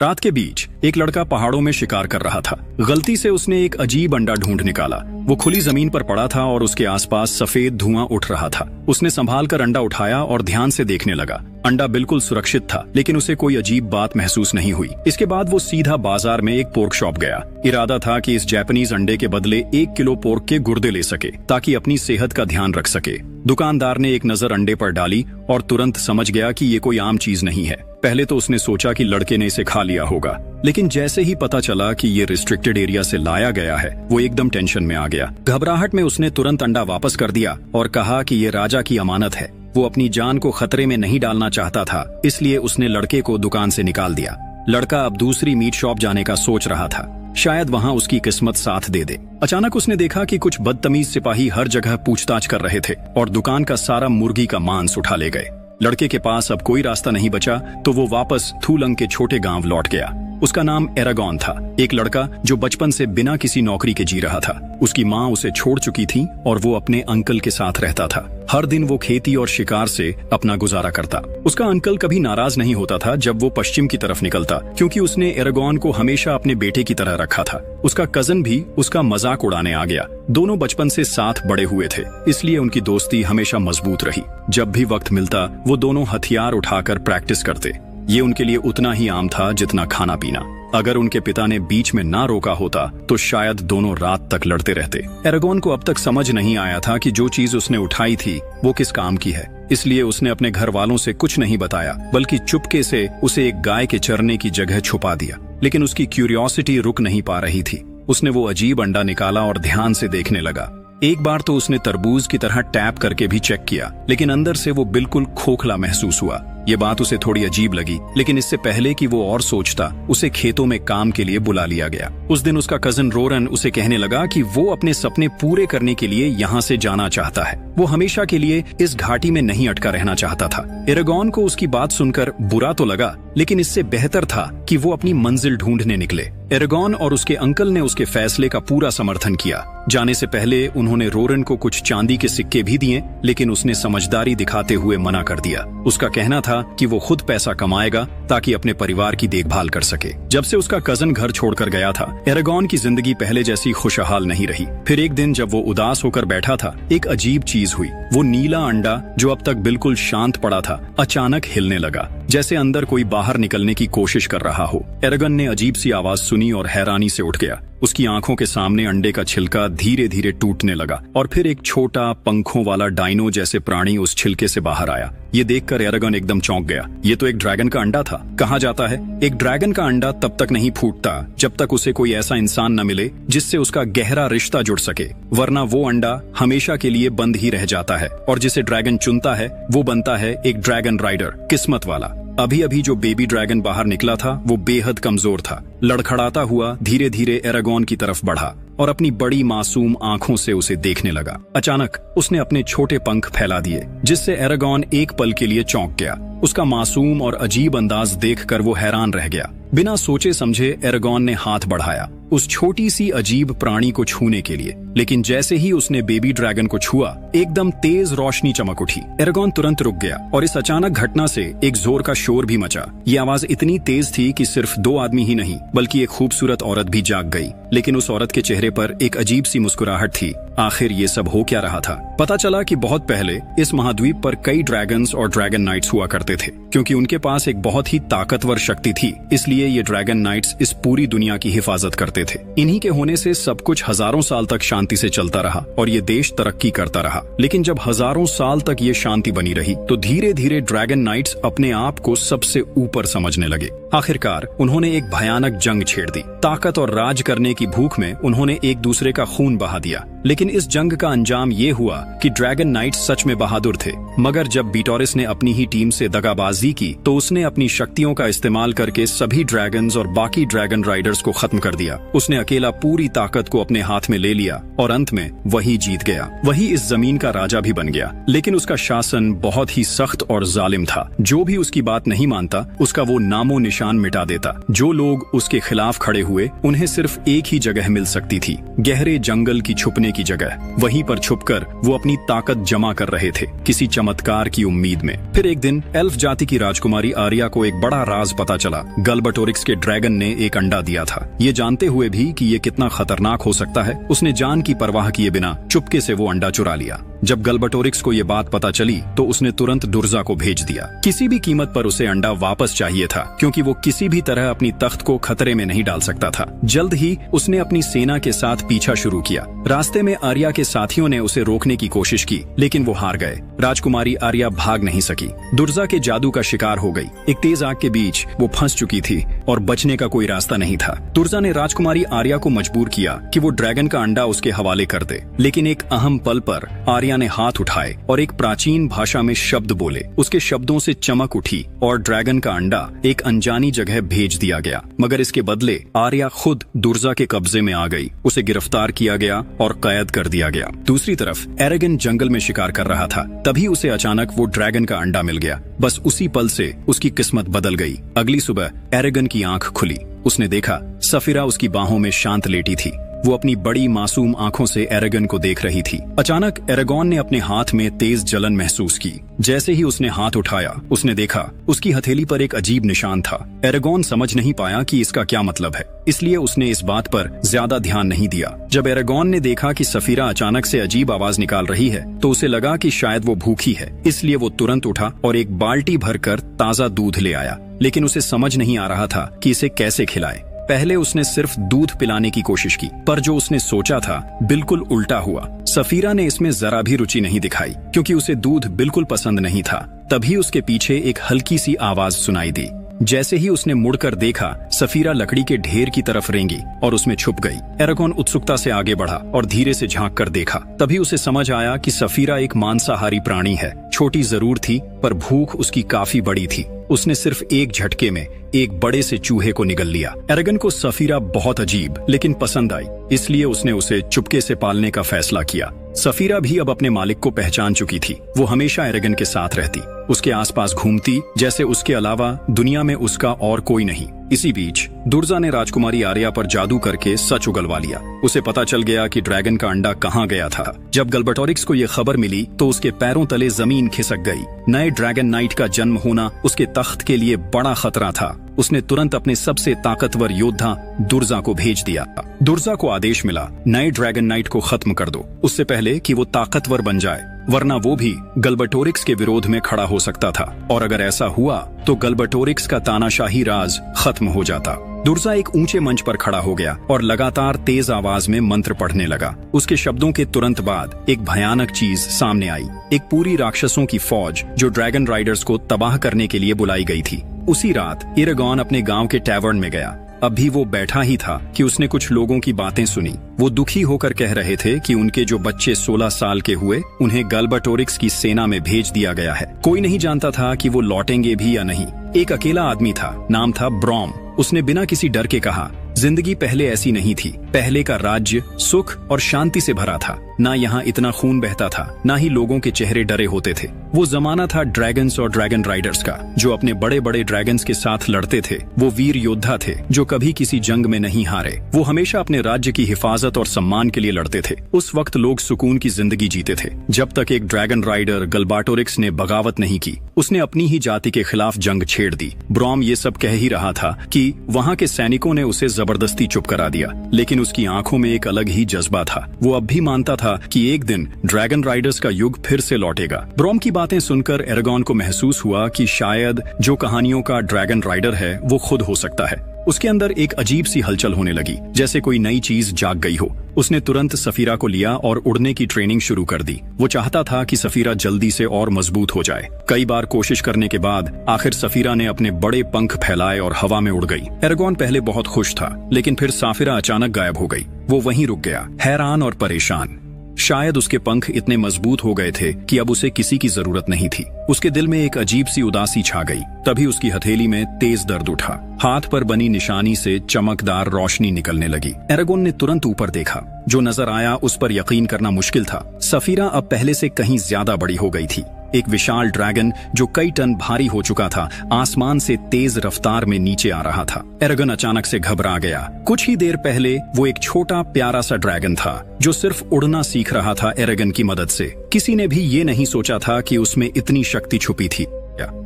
रात के बीच एक लड़का पहाड़ों में शिकार कर रहा था। गलती से उसने एक अजीब अंडा ढूंढ निकाला। वो खुली जमीन पर पड़ा था और उसके आसपास सफेद धुआं उठ रहा था। उसने संभाल कर अंडा उठाया और ध्यान से देखने लगा। अंडा बिल्कुल सुरक्षित था, लेकिन उसे कोई अजीब बात महसूस नहीं हुई। इसके बाद वो सीधा बाजार में एक पोर्क शॉप गया। इरादा था कि इस जापानीज अंडे के बदले 1 किलो पोर्क के गुर्दे ले सके, ताकि अपनी सेहत का ध्यान रख सके। दुकानदार ने एक नजर अंडे पर डाली और तुरंत समझ गया कि ये कोई आम चीज नहीं है। पहले तो उसने सोचा कि लड़के ने इसे खा लिया होगा, लेकिन जैसे ही पता चला कि ये रिस्ट्रिक्टेड एरिया से लाया गया है, वो एकदम टेंशन में आ गया। घबराहट में उसने तुरंत अंडा वापस कर दिया और कहा कि ये राजा की अमानत है। वो अपनी जान को खतरे में नहीं डालना चाहता था, इसलिए उसने लड़के को दुकान से निकाल दिया। लड़का अब दूसरी मीट शॉप जाने का सोच रहा था, शायद वहां उसकी किस्मत साथ दे दे। अचानक उसने देखा कि कुछ बदतमीज सिपाही हर जगह पूछताछ कर रहे थे और दुकान का सारा मुर्गी का मांस उठा ले गए। लड़के के पास अब कोई रास्ता नहीं बचा, तो वो वापस थूलंग के छोटे गांव लौट गया। उसका नाम एरागोन था, एक लड़का जो बचपन से बिना किसी नौकरी के जी रहा था। उसकी माँ उसे छोड़ चुकी थी और वो अपने अंकल के साथ रहता था। हर दिन वो खेती और शिकार से अपना गुजारा करता। उसका अंकल कभी नाराज नहीं होता था जब वो पश्चिम की तरफ निकलता, क्योंकि उसने एरागोन को हमेशा अपने बेटे की तरह रखा था। उसका कजन भी उसका मजाक उड़ाने आ गया। दोनों बचपन से साथ बड़े हुए थे, इसलिए उनकी दोस्ती हमेशा मजबूत रही। जब भी वक्त मिलता वो दोनों हथियार उठाकर प्रैक्टिस करते। ये उनके लिए उतना ही आम था जितना खाना पीना। अगर उनके पिता ने बीच में ना रोका होता तो शायद दोनों रात तक लड़ते रहते। एरागोन को अब तक समझ नहीं आया था कि जो चीज उसने उठाई थी वो किस काम की है, इसलिए उसने अपने घर वालों से कुछ नहीं बताया, बल्कि चुपके से उसे एक गाय के चरने की जगह छुपा दिया। लेकिन उसकी क्यूरियोसिटी रुक नहीं पा रही थी। उसने वो अजीब अंडा निकाला और ध्यान से देखने लगा। एक बार तो उसने तरबूज की तरह टैप करके भी चेक किया, लेकिन अंदर से वो बिल्कुल खोखला महसूस हुआ। ये बात उसे थोड़ी अजीब लगी, लेकिन इससे पहले कि वो और सोचता, उसे खेतों में काम के लिए बुला लिया गया। उस दिन उसका कजन रोरन उसे कहने लगा कि वो अपने सपने पूरे करने के लिए यहाँ से जाना चाहता है। वो हमेशा के लिए इस घाटी में नहीं अटका रहना चाहता था। एरागोन को उसकी बात सुनकर बुरा तो लगा, लेकिन इससे बेहतर था कि वो अपनी मंजिल ढूंढने निकले। एरागोन और उसके अंकल ने उसके फैसले का पूरा समर्थन किया। जाने से पहले उन्होंने रोरन को कुछ चांदी के सिक्के भी दिए, लेकिन उसने समझदारी दिखाते हुए मना कर दिया। उसका कहना था कि वो खुद पैसा कमाएगा ताकि अपने परिवार की देखभाल कर सके। जब से उसका कजन घर छोड़कर गया था, एरागोन की जिंदगी पहले जैसी खुशहाल नहीं रही। फिर एक दिन जब वो उदास होकर बैठा था, एक अजीब चीज हुई। वो नीला अंडा जो अब तक बिल्कुल शांत पड़ा था, अचानक हिलने लगा, जैसे अंदर कोई बाहर निकलने की कोशिश कर रहा हो। एरागोन ने अजीब सी आवाज सुनी और हैरानी से उठ गया। उसकी आंखों के सामने अंडे का छिलका धीरे धीरे टूटने लगा और फिर एक छोटा पंखों वाला डायनो जैसे प्राणी उस छिलके से बाहर आया। ये देखकर एरागोन एकदम चौंक गया। ये तो एक ड्रैगन का अंडा था। कहा जाता है एक ड्रैगन का अंडा तब तक नहीं फूटता जब तक उसे कोई ऐसा इंसान न मिले जिससे उसका गहरा रिश्ता जुड़ सके, वरना वो अंडा हमेशा के लिए बंद ही रह जाता है और जिसे ड्रैगन चुनता है वो बनता है एक ड्रैगन राइडर, किस्मत वाला। अभी अभी जो बेबी ड्रैगन बाहर निकला था वो बेहद कमजोर था। लड़खड़ाता हुआ धीरे धीरे एरागोन की तरफ बढ़ा और अपनी बड़ी मासूम आंखों से उसे देखने लगा। अचानक उसने अपने छोटे पंख फैला दिए, जिससे एरागोन एक पल के लिए चौंक गया। उसका मासूम और अजीब अंदाज देखकर वो हैरान रह गया। बिना सोचे समझे एरागोन ने हाथ बढ़ाया उस छोटी सी अजीब प्राणी को छूने के लिए, लेकिन जैसे ही उसने बेबी ड्रैगन को छुआ, एकदम तेज रोशनी चमक उठी। एरागोन तुरंत रुक गया और इस अचानक घटना से एक जोर का शोर भी मचा। ये आवाज इतनी तेज थी कि सिर्फ 2 आदमी ही नहीं, बल्कि एक खूबसूरत औरत भी जाग गई। लेकिन उस औरत के चेहरे पर एक अजीब सी मुस्कुराहट थी। आखिर ये सब हो क्या रहा था? पता चला कि बहुत पहले इस महाद्वीप पर कई ड्रैगन्स और ड्रैगन नाइट्स हुआ करते थे। क्योंकि उनके पास एक बहुत ही ताकतवर शक्ति थी, इसलिए ये ड्रैगन नाइट्स इस पूरी दुनिया की हिफाजत करते थे। इन्हीं के होने से सब कुछ हजारों साल तक शांति से चलता रहा और ये देश तरक्की करता रहा। लेकिन जब हजारों साल तक ये शांति बनी रही, तो धीरे धीरे ड्रैगन नाइट्स अपने आप को सबसे ऊपर समझने लगे। आखिरकार उन्होंने एक भयानक जंग छेड़ दी। ताकत और राज करने की भूख में उन्होंने एक दूसरे का खून बहा दिया। लेकिन इस जंग का अंजाम ये हुआ कि ड्रैगन नाइट्स सच में बहादुर थे, मगर जब बीटोरिस ने अपनी ही टीम से दगाबाजी की तो उसने अपनी शक्तियों का इस्तेमाल करके सभी ड्रैगन्स और बाकी ड्रैगन राइडर्स को खत्म कर दिया। उसने अकेला पूरी ताकत को अपने हाथ में ले लिया और अंत में वही जीत गया। वही इस जमीन का राजा भी बन गया। लेकिन उसका शासन बहुत ही सख्त और जालिम था। जो भी उसकी बात नहीं मानता, उसका वो नामो निशान मिटा देता। जो लोग उसके खिलाफ खड़े हुए, उन्हें सिर्फ एक ही जगह मिल सकती थी, गहरे जंगल की छुपने की जगह। वहीं पर छुपकर वो अपनी ताकत जमा कर रहे थे, किसी चमत्कार की उम्मीद में। फिर एक दिन एल्फ जाति की राजकुमारी आर्या को एक बड़ा राज पता चला। गल्बाटोरिक्स के ड्रैगन ने एक अंडा दिया था। ये जानते हुए भी कि ये कितना खतरनाक हो सकता है, उसने जान की परवाह किए बिना चुपके से वो अंडा चुरा लिया। जब गल्बाटोरिक्स को ये बात पता चली तो उसने तुरंत दुर्जा को भेज दिया। किसी भी कीमत पर उसे अंडा वापस चाहिए था, क्योंकि वो किसी भी तरह अपनी तख्त को खतरे में नहीं डाल सकता था। जल्द ही उसने अपनी सेना के साथ पीछा शुरू किया। रास्ते में आर्या के साथियों ने उसे रोकने की कोशिश की, लेकिन वो हार गए। राजकुमारी आर्या भाग नहीं सकी, दुर्जा के जादू का शिकार हो गई। एक तेज आग के बीच वो फंस चुकी थी और बचने का कोई रास्ता नहीं था। दुर्जा ने राजकुमारी आर्या को मजबूर किया कि वो ड्रैगन का अंडा उसके हवाले कर दे, लेकिन एक अहम पल पर आर्या ने हाथ उठाए और एक प्राचीन भाषा में शब्द बोले। उसके शब्दों से चमक उठी और ड्रैगन का अंडा एक अनजानी जगह भेज दिया गया। मगर इसके बदले आर्या खुद दुर्जा के कब्जे में आ गई। उसे गिरफ्तार किया गया और कैद कर दिया गया। दूसरी तरफ एरेगन जंगल में शिकार कर रहा था। तभी उसे अचानक वो ड्रैगन का अंडा मिल गया। बस उसी पल से उसकी किस्मत बदल गई। अगली सुबह एरेगन की आंख खुली। उसने देखा सफीरा उसकी बाहों में शांत लेटी थी। वो अपनी बड़ी मासूम आंखों से एरेगन को देख रही थी। अचानक एरेगॉन ने अपने हाथ में तेज जलन महसूस की। जैसे ही उसने हाथ उठाया, उसने देखा उसकी हथेली पर एक अजीब निशान था। एरेगॉन समझ नहीं पाया कि इसका क्या मतलब है, इसलिए उसने इस बात पर ज्यादा ध्यान नहीं दिया। जब एरेगॉन ने देखा कि सफीरा अचानक से अजीब आवाज निकाल रही है, तो उसे लगा कि शायद वो भूखी है। इसलिए वो तुरंत उठा और एक बाल्टी भरकर ताजा दूध ले आया। लेकिन उसे समझ नहीं आ रहा था कि इसे कैसे खिलाए। पहले उसने सिर्फ दूध पिलाने की कोशिश की, पर जो उसने सोचा था बिल्कुल उल्टा हुआ। सफीरा ने इसमें जरा भी रुचि नहीं दिखाई, क्योंकि उसे दूध बिल्कुल पसंद नहीं था। तभी उसके पीछे एक हल्की सी आवाज सुनाई दी। जैसे ही उसने मुड़कर देखा, सफीरा लकड़ी के ढेर की तरफ रेंगी और उसमें छुप गई। एरेगॉन उत्सुकता से आगे बढ़ा और धीरे से झांक कर देखा। तभी उसे समझ आया कि सफीरा एक मांसाहारी प्राणी है। छोटी जरूर थी, पर भूख उसकी काफी बड़ी थी। उसने सिर्फ एक झटके में एक बड़े से चूहे को निगल लिया। एरेगन को सफीरा बहुत अजीब लेकिन पसंद आई, इसलिए उसने उसे चुपके से पालने का फैसला किया। सफीरा भी अब अपने मालिक को पहचान चुकी थी। वो हमेशा एरेगन के साथ रहती, उसके आसपास घूमती, जैसे उसके अलावा दुनिया में उसका और कोई नहीं। इसी बीच दुर्जा ने राजकुमारी आर्या पर जादू करके सच उगलवा लिया। उसे पता चल गया कि ड्रैगन का अंडा कहाँ गया था। जब गल्बाटोरिक्स को यह खबर मिली तो उसके पैरों तले जमीन खिसक गई। नए ड्रैगन नाइट का जन्म होना उसके तख्त के लिए बड़ा खतरा था। उसने तुरंत अपने सबसे ताकतवर योद्धा दुर्जा को भेज दिया। दुर्जा को आदेश मिला, नए ड्रैगन नाइट को खत्म कर दो, उससे पहले कि वो ताकतवर बन जाए, वरना वो भी गल्बाटोरिक्स के विरोध में खड़ा हो सकता था। और अगर ऐसा हुआ तो गल्बाटोरिक्स का तानाशाही राज खत्म हो जाता। दुर्जा एक ऊंचे मंच पर खड़ा हो गया और लगातार तेज आवाज में मंत्र पढ़ने लगा। उसके शब्दों के तुरंत बाद एक भयानक चीज सामने आई। एक पूरी राक्षसों की फौज जो ड्रैगन राइडर्स को तबाह करने के लिए बुलाई गई थी। उसी रात एरेगॉन अपने गांव के टैवर्न में गया। अभी वो बैठा ही था कि उसने कुछ लोगों की बातें सुनी। वो दुखी होकर कह रहे थे कि उनके जो बच्चे 16 साल के हुए, उन्हें गल्बाटोरिक्स की सेना में भेज दिया गया है। कोई नहीं जानता था कि वो लौटेंगे भी या नहीं। एक अकेला आदमी था, नाम था ब्रॉम। उसने बिना किसी डर के कहा, जिंदगी पहले ऐसी नहीं थी। पहले का राज्य सुख और शांति से भरा था। ना यहाँ इतना खून बहता था, ना ही लोगों के चेहरे डरे होते थे। वो जमाना था ड्रैगन्स और ड्रैगन राइडर्स का, जो अपने बड़े बड़े ड्रैगन्स के साथ लड़ते थे। वो वीर योद्धा थे जो कभी किसी जंग में नहीं हारे। वो हमेशा अपने राज्य की हिफाजत और सम्मान के लिए लड़ते थे। उस वक्त लोग सुकून की जिंदगी जीते थे, जब तक एक ड्रैगन राइडर गल्बाटोरिक्स ने बगावत नहीं की। उसने अपनी ही जाति के खिलाफ जंग छेड़ दी। ब्रॉम ये सब कह ही रहा था कि वहाँ के सैनिकों ने उसे जबरदस्ती चुप करा दिया, लेकिन उसकी आंखों में एक अलग ही जज्बा था। वो अब भी मानता था कि एक दिन ड्रैगन राइडर्स का युग फिर से लौटेगा। ब्रॉम की बातें सुनकर एरेगॉन को महसूस हुआ कि शायद जो कहानियों का ड्रैगन राइडर है वो खुद हो सकता है। उसके अंदर एक अजीब सी हलचल होने लगी, जैसे कोई नई चीज जाग गई हो। उसने तुरंत सफीरा को लिया और उड़ने की ट्रेनिंग शुरू कर दी। वो चाहता था कि सफीरा जल्दी से और मजबूत हो जाए। कई बार कोशिश करने के बाद आखिर सफीरा ने अपने बड़े पंख फैलाए और हवा में उड़ गई। एरेगॉन पहले बहुत खुश था, लेकिन फिर सफीरा अचानक गायब हो गई। वो वहीं रुक गया, हैरान और परेशान। शायद उसके पंख इतने मजबूत हो गए थे कि अब उसे किसी की जरूरत नहीं थी। उसके दिल में एक अजीब सी उदासी छा गई। तभी उसकी हथेली में तेज दर्द उठा। हाथ पर बनी निशानी से चमकदार रोशनी निकलने लगी। एरेगॉन ने तुरंत ऊपर देखा। जो नजर आया उस पर यकीन करना मुश्किल था। सफीरा अब पहले से कहीं ज्यादा बड़ी हो गई थी। एक विशाल ड्रैगन जो कई टन भारी हो चुका था आसमान से तेज रफ्तार में नीचे आ रहा था। एरागन अचानक से घबरा गया। कुछ ही देर पहले वो एक छोटा प्यारा सा ड्रैगन था जो सिर्फ उड़ना सीख रहा था एरागन की मदद से। किसी ने भी ये नहीं सोचा था कि उसमें इतनी शक्ति छुपी थी।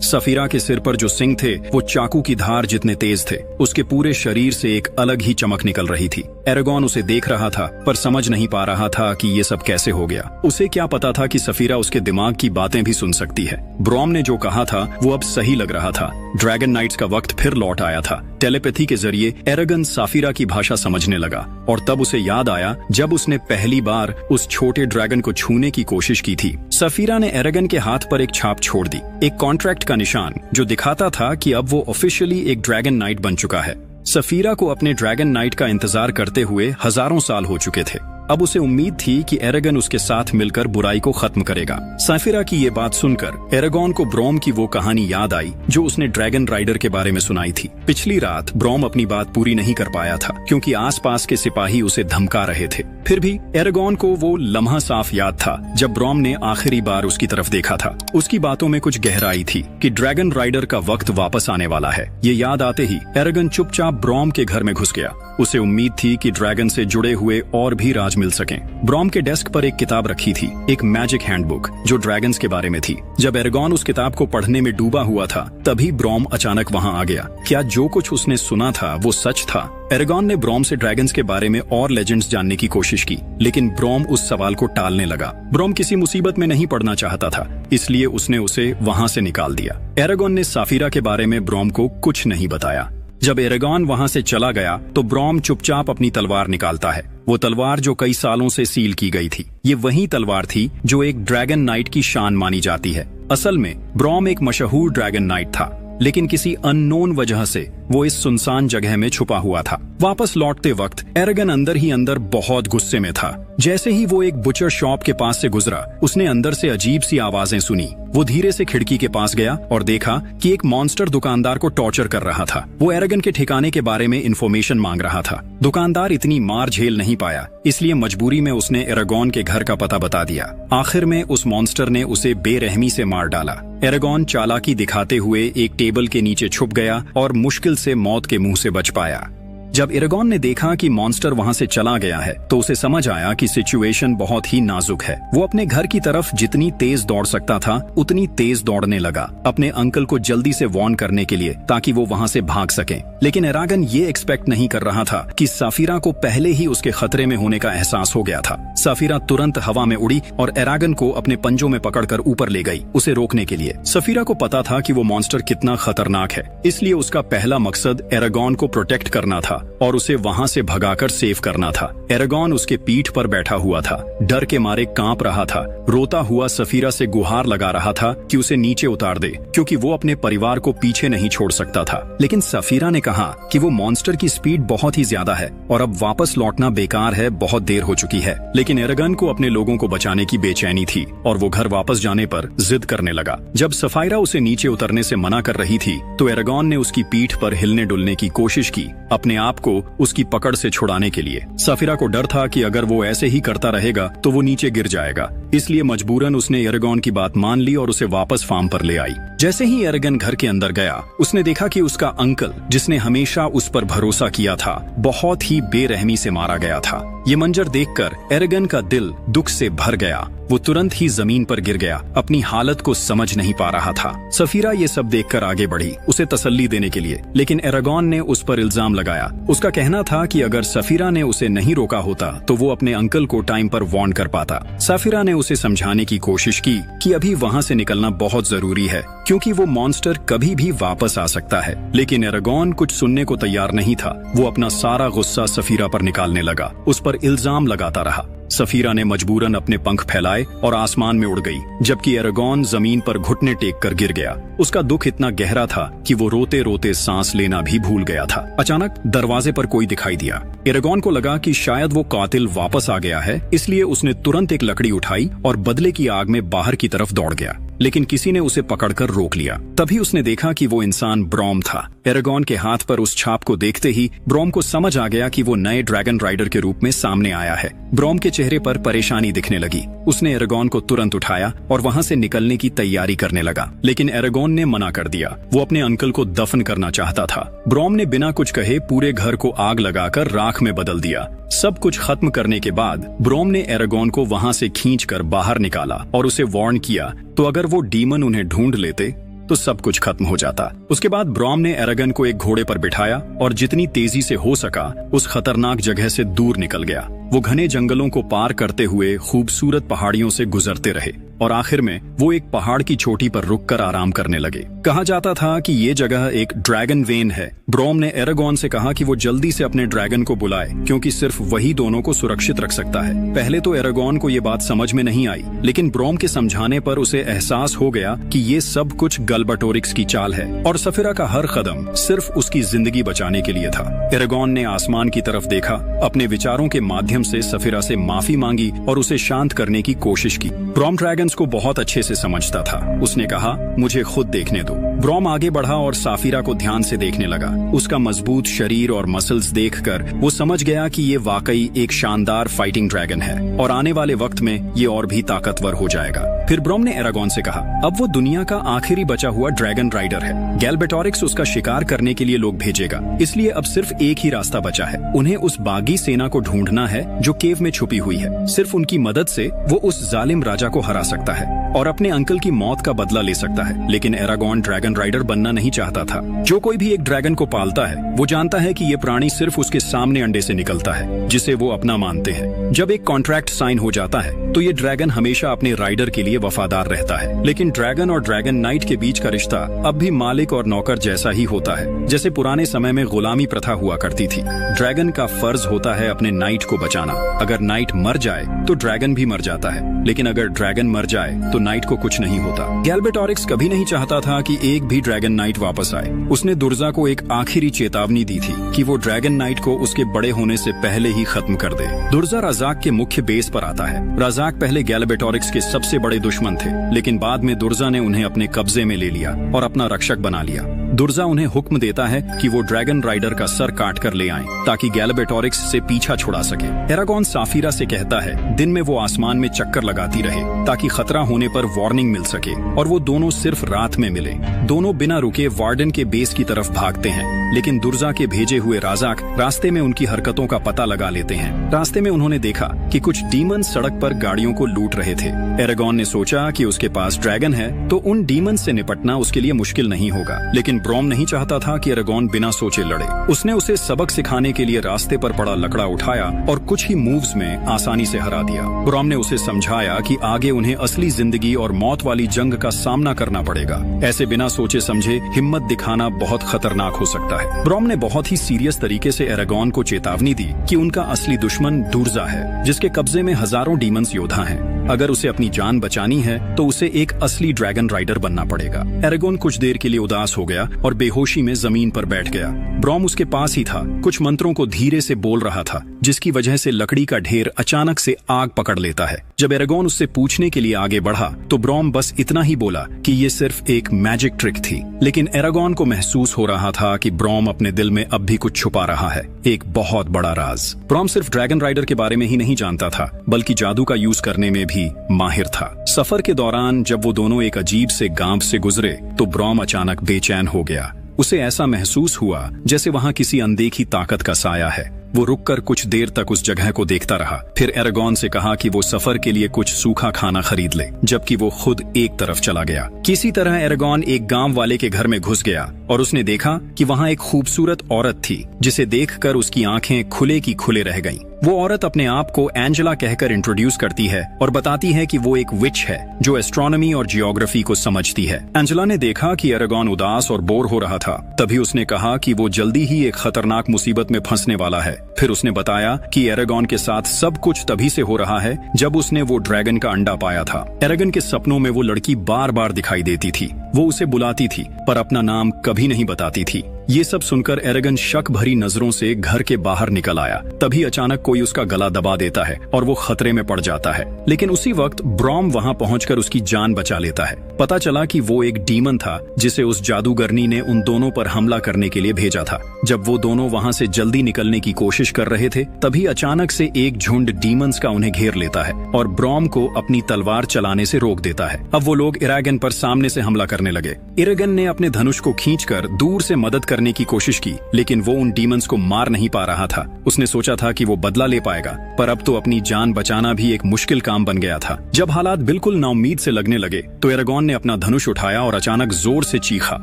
सफीरा के सिर पर जो सिंग थे वो चाकू की धार जितने तेज थे। उसके पूरे शरीर से एक अलग ही चमक निकल रही थी। एरागन उसे देख रहा था पर समझ नहीं पा रहा था कि ये सब कैसे हो गया। उसे क्या पता था कि सफीरा उसके दिमाग की बातें भी सुन सकती है। ब्रॉम ने जो कहा था वो अब सही लग रहा था। ड्रैगन नाइट्स का वक्त फिर लौट आया था। टेलीपैथी के जरिए एरागन सफीरा की भाषा समझने लगा और तब उसे याद आया जब उसने पहली बार उस छोटे ड्रैगन को छूने की कोशिश की थी। सफीरा ने एरागन के हाथ पर एक छाप छोड़ दी, एक कॉन्ट्रैक्ट का निशान जो दिखाता था कि अब वो ऑफिशियली एक ड्रैगन नाइट बन चुका है। सफीरा को अपने ड्रैगन नाइट का इंतजार करते हुए हजारों साल हो चुके थे। अब उसे उम्मीद थी कि एरागन उसके साथ मिलकर बुराई को खत्म करेगा। सफीरा की ये बात सुनकर एरागन को ब्रॉम की वो कहानी याद आई जो उसने ड्रैगन राइडर के बारे में सुनाई थी। पिछली रात ब्रॉम अपनी बात पूरी नहीं कर पाया था क्योंकि आसपास के सिपाही उसे धमका रहे थे। फिर भी एरागन को वो लम्हा साफ याद था जब ब्रॉम ने आखिरी बार उसकी तरफ देखा था। उसकी बातों में कुछ गहराई थी कि ड्रैगन राइडर का वक्त वापस आने वाला है। ये याद आते ही एरागन चुपचाप ब्रॉम के घर में घुस गया। उसे उम्मीद थी कि ड्रैगन से जुड़े हुए और भी राज मिल सकें। ब्रॉम के डेस्क पर एक किताब रखी थी, एक मैजिक हैंडबुक जो ड्रैगन्स के बारे में थी। जब एरागन उस किताब को पढ़ने में डूबा हुआ था तभी ब्रॉम अचानक वहां आ गया। क्या जो कुछ उसने सुना था वो सच था? एरागन ने ब्रॉम से ड्रैगन्स के बारे में और लेजेंड्स जानने की कोशिश की, लेकिन ब्रॉम उस सवाल को टालने लगा। ब्रॉम किसी मुसीबत में नहीं पड़ना चाहता था, इसलिए उसने उसे वहां से निकाल दिया। एरागन ने सफीरा के बारे में ब्रॉम को कुछ नहीं बताया। जब एरागन वहां से चला गया तो ब्रॉम चुपचाप अपनी तलवार निकालता है। वो तलवार जो कई सालों से सील की गई थी। ये वही तलवार थी जो एक ड्रैगन नाइट की शान मानी जाती है। असल में ब्रॉम एक मशहूर ड्रैगन नाइट था, लेकिन किसी अननोन वजह से वो इस सुनसान जगह में छुपा हुआ था। वापस लौटते वक्त एरागन अंदर ही अंदर बहुत गुस्से में था। जैसे ही वो एक बुचर शॉप के पास से गुजरा उसने अंदर से अजीब सी आवाजें सुनी। वो धीरे से खिड़की के पास गया और देखा कि एक मॉन्स्टर दुकानदार को टॉर्चर कर रहा था। वो एरागन के ठिकाने के बारे में इंफॉर्मेशन मांग रहा था। दुकानदार इतनी मार झेल नहीं पाया, इसलिए मजबूरी में उसने एरागन के घर का पता बता दिया। आखिर में उस मॉन्स्टर ने उसे बेरहमी से मार डाला। एरागन चालाकी दिखाते हुए एक टेबल के नीचे छुप गया और मुश्किल से मौत के मुंह से बच पाया। जब एरागन ने देखा कि मॉन्स्टर वहां से चला गया है तो उसे समझ आया कि सिचुएशन बहुत ही नाजुक है। वो अपने घर की तरफ जितनी तेज दौड़ सकता था उतनी तेज दौड़ने लगा, अपने अंकल को जल्दी से वार्न करने के लिए ताकि वो वहां से भाग सके। लेकिन एरागन ये एक्सपेक्ट नहीं कर रहा था कि सफीरा को पहले ही उसके खतरे में होने का एहसास हो गया था। सफीरा तुरंत हवा में उड़ी और एरागन को अपने पंजों में पकड़कर ऊपर ले गई उसे रोकने के लिए। सफीरा को पता था कि वो मॉन्स्टर कितना खतरनाक है, इसलिए उसका पहला मकसद एरागन को प्रोटेक्ट करना था और उसे वहां से भगाकर सेव करना था। एरागन उसके पीठ पर बैठा हुआ था, डर के मारे कांप रहा था, रोता हुआ सफीरा से गुहार लगा रहा था कि उसे नीचे उतार दे क्योंकि वो अपने परिवार को पीछे नहीं छोड़ सकता था। लेकिन सफीरा ने कहा कि वो मॉन्स्टर की स्पीड बहुत ही ज्यादा है और अब वापस लौटना बेकार है, बहुत देर हो चुकी है। लेकिन एरागन को अपने लोगों को बचाने की बेचैनी थी और वो घर वापस जाने पर जिद करने लगा। जब सफीरा उसे नीचे उतरने से मना कर रही थी तो एरागन ने उसकी पीठ पर हिलने डुलने की कोशिश की, अपने आप को उसकी पकड़ से छुड़ाने के लिए। सफीरा को डर था कि अगर वो ऐसे ही करता रहेगा तो वो नीचे गिर जाएगा, इसलिए मजबूरन उसने एरागन की बात मान ली और उसे वापस फार्म पर ले आई। जैसे ही एरागन घर के अंदर गया उसने देखा कि उसका अंकल, जिसने हमेशा उस पर भरोसा किया था, बहुत ही बेरहमी से मारा गया था। ये मंजर देखकर एरागन का दिल दुख से भर गया। वो तुरंत ही जमीन पर गिर गया, अपनी हालत को समझ नहीं पा रहा था। सफीरा ये सब देखकर आगे बढ़ी उसे तसल्ली देने के लिए, लेकिन एरागन ने उस पर इल्जाम लगाया। उसका कहना था कि अगर सफीरा ने उसे नहीं रोका होता तो वो अपने अंकल को टाइम पर वार्न कर पाता। सफीरा ने उसे समझाने की कोशिश की कि अभी वहां से निकलना बहुत जरूरी है क्योंकि वो मॉन्स्टर कभी भी वापस आ सकता है। लेकिन एरागन कुछ सुनने को तैयार नहीं था। वो अपना सारा गुस्सा सफीरा पर निकालने लगा, उस पर इल्जाम लगाता रहा। सफीरा ने मजबूरन अपने पंख फैलाए और आसमान में उड़ गई, जबकि एरागन जमीन पर घुटने टेक कर गिर गया। उसका दुख इतना गहरा था कि वो रोते रोते सांस लेना भी भूल गया था। अचानक दरवाजे पर कोई दिखाई दिया। एरागन को लगा कि शायद वो कातिल वापस आ गया है, इसलिए उसने तुरंत एक लकड़ी उठाई और बदले की आग में बाहर की तरफ दौड़ गया। लेकिन किसी ने उसे पकड़कर रोक लिया। तभी उसने देखा कि वो इंसान ब्रॉम था। एरागॉन के हाथ पर उस छाप को देखते ही ब्रॉम को समझ आ गया कि वो नए ड्रैगन राइडर के रूप में सामने आया है। ब्रॉम के चेहरे पर परेशानी दिखने लगी। उसने एरागॉन को तुरंत उठाया और वहां से निकलने की तैयारी करने लगा, लेकिन एरागॉन ने मना कर दिया। वो अपने अंकल को दफन करना चाहता था। ब्रॉम ने बिना कुछ कहे पूरे घर को आग लगाकर राख में बदल दिया। सब कुछ खत्म करने के बाद ब्रॉम ने एरागॉन को वहां से खींचकर बाहर निकाला और उसे वार्न किया, तो अगर वो डीमन उन्हें ढूंढ लेते तो सब कुछ खत्म हो जाता। उसके बाद ब्रॉम ने एरागन को एक घोड़े पर बिठाया और जितनी तेजी से हो सका उस खतरनाक जगह से दूर निकल गया। वो घने जंगलों को पार करते हुए खूबसूरत पहाड़ियों से गुजरते रहे और आखिर में वो एक पहाड़ की चोटी पर रुककर आराम करने लगे। कहा जाता था कि ये जगह एक ड्रैगन वेन है। ब्रॉम ने एरागॉन से कहा कि वो जल्दी से अपने ड्रैगन को बुलाए, क्योंकि सिर्फ वही दोनों को सुरक्षित रख सकता है। पहले तो एरागॉन को ये बात समझ में नहीं आई, लेकिन ब्रॉम के समझाने पर उसे एहसास हो गया कि ये सब कुछ गलबटोरिक्स की चाल है और सफीरा का हर कदम सिर्फ उसकी जिंदगी बचाने के लिए था। एरागॉन ने आसमान की तरफ देखा, अपने विचारों के माध्यम से सफीरा से माफी मांगी और उसे शांत करने की कोशिश की। ब्रॉम ड्रैगन्स को बहुत अच्छे से समझता था। उसने कहा, मुझे खुद देखने दो। ब्रॉम आगे बढ़ा और साफिरा को ध्यान से देखने लगा। उसका मजबूत शरीर और मसल्स देखकर वो समझ गया कि ये वाकई एक शानदार फाइटिंग ड्रैगन है और आने वाले वक्त में ये और भी ताकतवर हो जाएगा। फिर ब्रॉम ने एरागॉन से कहा, अब वो दुनिया का आखिरी बचा हुआ ड्रैगन राइडर है। गैल्बेटोरिक्स उसका शिकार करने के लिए लोग भेजेगा, इसलिए अब सिर्फ एक ही रास्ता बचा है। उन्हें उस बागी सेना को ढूंढना है जो केव में छुपी हुई है। सिर्फ उनकी मदद से वो उस जालिम राजा को हरा सकता है और अपने अंकल की मौत का बदला ले सकता है। लेकिन एरागॉन ड्रैगन राइडर बनना नहीं चाहता था। जो कोई भी एक ड्रैगन को पालता है वो जानता है कि ये प्राणी सिर्फ उसके सामने अंडे से निकलता है, जिसे वो अपना मानते हैं। जब एक कॉन्ट्रैक्ट साइन हो जाता है तो ये ड्रैगन हमेशा अपने राइडर के लिए वफादार रहता है। लेकिन ड्रैगन और ड्रैगन नाइट के बीच का रिश्ता अब भी मालिक और नौकर जैसा ही होता है, जैसे पुराने समय में गुलामी प्रथा हुआ करती थी। ड्रैगन का फर्ज होता है अपने नाइट को बचाना। अगर नाइट मर जाए तो ड्रैगन भी मर जाता है, लेकिन अगर ड्रैगन मर जाए तो नाइट को कुछ नहीं होता। गैल्बेटोरिक्स कभी नहीं चाहता था कि एक भी ड्रैगन नाइट वापस आए। उसने दुर्जा को एक आखिरी चेतावनी दी थी कि वो ड्रैगन नाइट को उसके बड़े होने से पहले ही खत्म कर दे। दुर्जा रजाक के मुख्य बेस पर आता है। रजाक पहले गैल्बेटोरिक्स के सबसे बड़े दुश्मन थे, लेकिन बाद में दुर्जा ने उन्हें अपने कब्जे में ले लिया और अपना रक्षक बना लिया। दुर्जा उन्हें हुक्म देता है कि वो ड्रैगन राइडर का सर काट कर ले आएं, ताकि गैल्बेटोरिक्स से पीछा छुड़ा सके। एरागॉन साफिरा से कहता है दिन में वो आसमान में चक्कर लगाती रहे ताकि खतरा होने पर वार्निंग मिल सके, और वो दोनों सिर्फ रात में मिले। दोनों बिना रुके वार्डन के बेस की तरफ भागते हैं, लेकिन दुर्जा के भेजे हुए राजाक रास्ते में उनकी हरकतों का पता लगा लेते हैं। रास्ते में उन्होंने देखा कि कुछ डीमन सड़क पर गाड़ियों को लूट रहे थे। एरागॉन ने सोचा कि उसके पास ड्रैगन है तो उन डीमन से निपटना उसके लिए मुश्किल नहीं होगा, लेकिन ब्रॉम नहीं चाहता था कि एरागॉन बिना सोचे लड़े। उसने उसे सबक सिखाने के लिए रास्ते पर पड़ा लकड़ा उठाया और कुछ ही मूव्स में आसानी से हरा दिया। ब्रॉम ने उसे समझाया कि आगे उन्हें असली जिंदगी और मौत वाली जंग का सामना करना पड़ेगा। ऐसे बिना सोचे समझे हिम्मत दिखाना बहुत खतरनाक हो सकता है। ब्रॉम ने बहुत ही सीरियस तरीके से एरागॉन को चेतावनी दी कि उनका असली दुश्मन दुर्जा है, जिसके कब्जे में हजारों डीमंस योद्धा हैं। अगर उसे अपनी जान बचानी है तो उसे एक असली ड्रैगन राइडर बनना पड़ेगा। एरागॉन कुछ देर के लिए उदास हो गया और बेहोशी में जमीन पर बैठ गया। ब्रॉम उसके पास ही था, कुछ मंत्रों को धीरे से बोल रहा था, जिसकी वजह से लकड़ी का ढेर अचानक से आग पकड़ लेता है। जब एरागॉन उससे पूछने के लिए आगे बढ़ा तो ब्रॉम बस इतना ही बोला कि ये सिर्फ एक मैजिक ट्रिक थी। लेकिन एरागॉन को महसूस हो रहा था कि ब्रॉम अपने दिल में अब भी कुछ छुपा रहा है, एक बहुत बड़ा राज। ब्रॉम सिर्फ ड्रैगन राइडर के बारे में ही नहीं जानता था, बल्कि जादू का यूज करने में भी माहिर था। सफर के दौरान जब वो दोनों एक अजीब से गांव से गुजरे तो ब्रॉम अचानक बेचैन हो गया। उसे ऐसा महसूस हुआ जैसे वहां किसी अनदेखी ताकत का साया है। वो रुककर कुछ देर तक उस जगह को देखता रहा, फिर एरागॉन से कहा कि वो सफर के लिए कुछ सूखा खाना खरीद ले, जबकि वो खुद एक तरफ चला गया। किसी तरह एरागॉन एक गांव वाले के घर में घुस गया और उसने देखा कि वहां एक खूबसूरत औरत थी, जिसे देखकर उसकी आंखें खुले की खुले रह गईं। वो औरत अपने आप को एंजेला कहकर इंट्रोड्यूस करती है और बताती है कि वो एक विच है जो एस्ट्रोनॉमी और जियोग्राफी को समझती है। एंजेला ने देखा कि एरागॉन उदास और बोर हो रहा था, तभी उसने कहा कि वो जल्दी ही एक खतरनाक मुसीबत में फंसने वाला है। फिर उसने बताया कि एरागॉन के साथ सब कुछ तभी से हो रहा है जब उसने वो ड्रैगन का अंडा पाया था। एरागॉन के सपनों में वो लड़की बार बार दिखाई देती थी। वो उसे बुलाती थी पर अपना नाम कभी नहीं बताती थी। ये सब सुनकर एरागन शक भरी नजरों से घर के बाहर निकल आया। तभी अचानक कोई उसका गला दबा देता है और वो खतरे में पड़ जाता है। लेकिन उसी वक्त ब्रॉम वहां पहुंचकर उसकी जान बचा लेता है। पता चला कि वो एक डीमन था जिसे उस जादूगरनी ने उन दोनों पर हमला करने के लिए भेजा था। जब वो दोनों वहां से जल्दी निकलने की कोशिश कर रहे थे, तभी अचानक से एक झुंड डीमंस का उन्हें घेर लेता है और ब्रॉम को अपनी तलवार चलाने से रोक देता है। अब वो लोग एरागन पर सामने से हमला करने लगे। एरागन ने अपने धनुष को खींचकर दूर से मदद करने की कोशिश की, लेकिन वो उन डीमंस को मार नहीं पा रहा था। उसने सोचा था कि वो बदला ले पाएगा, पर अब तो अपनी जान बचाना भी एक मुश्किल काम बन गया था। जब हालात बिल्कुल नाउम्मीद से लगने लगे, तो एरागन ने अपना धनुष उठाया और अचानक जोर से चीखा।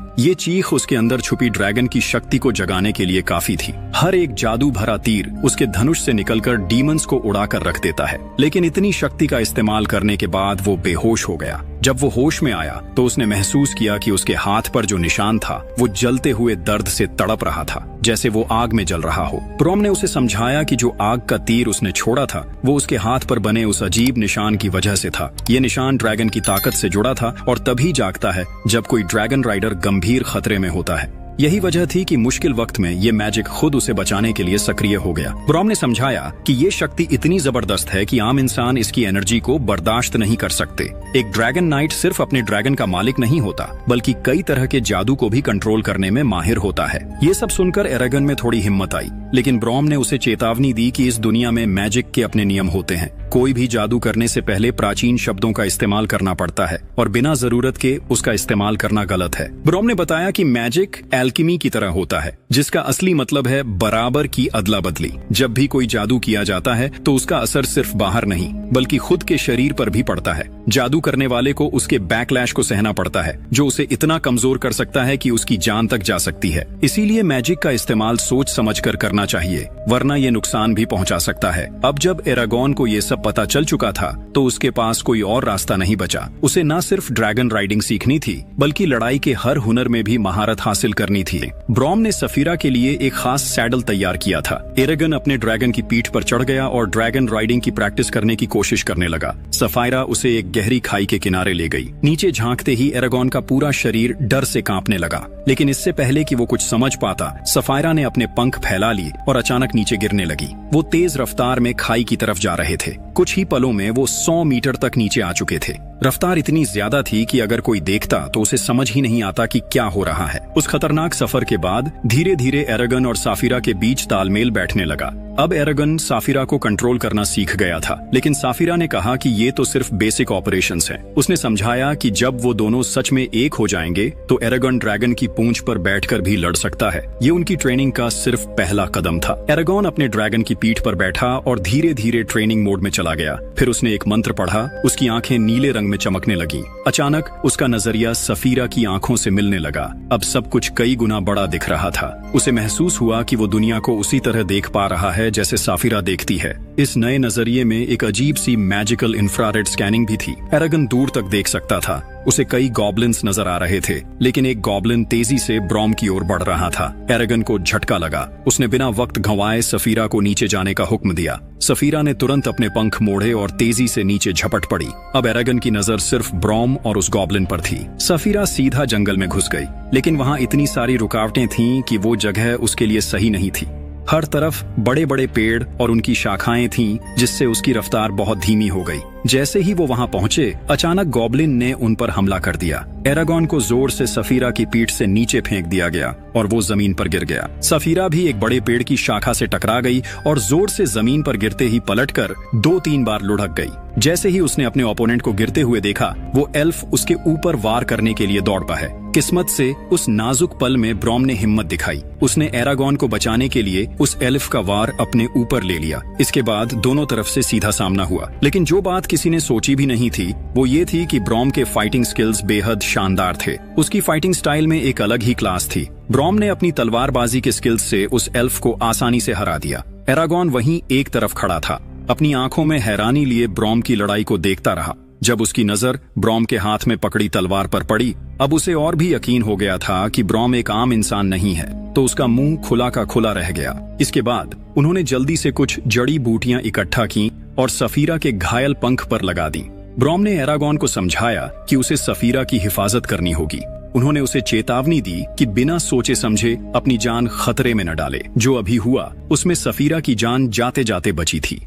ये चीख उसके अंदर छुपी ड्रैगन की शक्ति को जगाने के लिए काफी थी। हर एक जादू भरा तीर उसके धनुष से निकलकर डीमंस को उड़ाकर रख देता है। लेकिन इतनी शक्ति का इस्तेमाल करने के बाद वो बेहोश हो गया। जब वो होश में आया तो उसने महसूस किया कि उसके हाथ पर जो निशान था वो जलते हुए दर्द से तड़प रहा था, जैसे वो आग में जल रहा हो। ब्रॉम ने उसे समझाया कि जो आग का तीर उसने छोड़ा था वो उसके हाथ पर बने उस अजीब निशान की वजह से था। ये निशान ड्रैगन की ताकत से जुड़ा था और तभी जागता है जब कोई ड्रैगन राइडर गंभीर खतरे में होता है। यही वजह थी कि मुश्किल वक्त में ये मैजिक खुद उसे बचाने के लिए सक्रिय हो गया। ब्रॉम ने समझाया कि ये शक्ति इतनी जबरदस्त है कि आम इंसान इसकी एनर्जी को बर्दाश्त नहीं कर सकते। एक ड्रैगन नाइट सिर्फ अपने ड्रैगन का मालिक नहीं होता, बल्कि कई तरह के जादू को भी कंट्रोल करने में माहिर होता है। ये सब सुनकर एरागन में थोड़ी हिम्मत आई, लेकिन ब्रॉम ने उसे चेतावनी दी कि इस दुनिया में मैजिक के अपने नियम होते हैं। कोई भी जादू करने से पहले प्राचीन शब्दों का इस्तेमाल करना पड़ता है और बिना जरूरत के उसका इस्तेमाल करना गलत है। ब्रॉम ने बताया कि मैजिक एल्केमी की तरह होता है, जिसका असली मतलब है बराबर की अदला बदली। जब भी कोई जादू किया जाता है तो उसका असर सिर्फ बाहर नहीं बल्कि खुद के शरीर पर भी पड़ता है। जादू करने वाले को उसके बैकलैश को सहना पड़ता है, जो उसे इतना कमजोर कर सकता है कि उसकी जान तक जा सकती है। इसीलिए मैजिक का इस्तेमाल सोच समझकर करना चाहिए, वरना ये नुकसान भी पहुंचा सकता है। अब जब एरागन को ये सब पता चल चुका था तो उसके पास कोई और रास्ता नहीं बचा। उसे न सिर्फ ड्रैगन राइडिंग सीखनी थी, बल्कि लड़ाई के हर हुनर में भी महारत हासिल करनी थी। ब्रॉम ने सफीरा के लिए एक खास सैडल तैयार किया था। एरागन अपने ड्रैगन की पीठ पर चढ़ गया और ड्रैगन राइडिंग की प्रैक्टिस करने की कोशिश करने लगा। सफायरा उसे एक गहरी खाई के किनारे ले गई। नीचे झांकते ही एरागन का पूरा शरीर डर से कांपने लगा, लेकिन इससे पहले कि वो कुछ समझ पाता, सफायरा ने अपने पंख फैला लिए और अचानक नीचे गिरने लगी। वो तेज रफ्तार में खाई की तरफ जा रहे थे। कुछ ही पलों में वो 100 मीटर तक नीचे आ चुके थे। रफ्तार इतनी ज्यादा थी कि अगर कोई देखता तो उसे समझ ही नहीं आता कि क्या हो रहा है। उस खतरनाक सफर के बाद धीरे धीरे एरागन और साफिरा के बीच तालमेल बैठने लगा। अब एरागन साफिरा को कंट्रोल करना सीख गया था, लेकिन साफिरा ने कहा कि ये तो सिर्फ बेसिक ऑपरेशंस हैं। उसने समझाया कि जब वो दोनों सच में एक हो जाएंगे तो एरागन ड्रैगन की पूंछ पर बैठकर भी लड़ सकता है। ये उनकी ट्रेनिंग का सिर्फ पहला कदम था। एरागन अपने ड्रैगन की पीठ पर बैठा और धीरे धीरे ट्रेनिंग मोड में चला गया। फिर उसने एक मंत्र पढ़ा। उसकी आंखें नीले रंग में चमकने लगी। अचानक उसका नजरिया सफीरा की आंखों से मिलने लगा। अब सब कुछ कई गुना बड़ा दिख रहा था। उसे महसूस हुआ कि वो दुनिया को उसी तरह देख पा रहा है जैसे साफिरा देखती है। इस नए नजरिए में एक अजीब सी मैजिकल इंफ्रारेड स्कैनिंग भी थी। एरागन दूर तक देख सकता था। उसे कई गॉब्लिन्स नजर आ रहे थे, लेकिन एक गॉब्लिन तेजी से ब्रॉम की ओर बढ़ रहा था। एरागन को झटका लगा। उसने बिना वक्त गंवाए सफीरा को नीचे जाने का हुक्म दिया। सफीरा ने तुरंत अपने पंख मोड़े और तेजी से नीचे झपट पड़ी। अब एरागन की नजर सिर्फ ब्रॉम और उस गॉब्लिन पर थी। सफीरा सीधा जंगल में घुस गई, लेकिन वहां इतनी सारी रुकावटें थीं कि वो जगह उसके लिए सही नहीं थी। हर तरफ बड़े बड़े पेड़ और उनकी शाखाएं थीं, जिससे उसकी रफ्तार बहुत धीमी हो गई। जैसे ही वो वहां पहुंचे, अचानक गॉब्लिन ने उन पर हमला कर दिया। एरागन को जोर से सफीरा की पीठ से नीचे फेंक दिया गया और वो जमीन पर गिर गया। सफीरा भी एक बड़े पेड़ की शाखा से टकरा गई और जोर से जमीन पर गिरते ही पलटकर 2-3 बार लुढ़क गई। जैसे ही उसने अपने ओपोनेंट को गिरते हुए देखा, वो एल्फ उसके ऊपर वार करने के लिए दौड़ पाए। किस्मत से उस नाजुक पल में ब्रॉम ने हिम्मत दिखाई। उसने एरागन को बचाने के लिए उस एल्फ का वार अपने ऊपर ले लिया। इसके बाद दोनों तरफ से सीधा सामना हुआ। लेकिन जो बात किसी ने सोची भी नहीं थी वो ये थी कि ब्रॉम के फाइटिंग स्किल्स बेहद शानदार थे। उसकी फाइटिंग स्टाइल में एक अलग ही क्लास थी। ब्रॉम ने अपनी तलवारबाजी के स्किल्स से उस एल्फ को आसानी से हरा दिया। एरागन वहीं एक तरफ खड़ा था, अपनी आंखों में हैरानी लिए ब्रॉम की लड़ाई को देखता रहा। जब उसकी नजर ब्रॉम के हाथ में पकड़ी तलवार पर पड़ी, अब उसे और भी यकीन हो गया था कि ब्रॉम एक आम इंसान नहीं है, तो उसका मुंह खुला का खुला रह गया। इसके बाद उन्होंने जल्दी से कुछ जड़ी बूटियां इकट्ठा की और सफीरा के घायल पंख पर लगा दी। ब्रॉम ने एरागन को समझाया कि उसे सफीरा की हिफाजत करनी होगी। उन्होंने उसे चेतावनी दी कि बिना सोचे समझे अपनी जान खतरे में न डाले। जो अभी हुआ उसमें सफीरा की जान जाते जाते बची थी।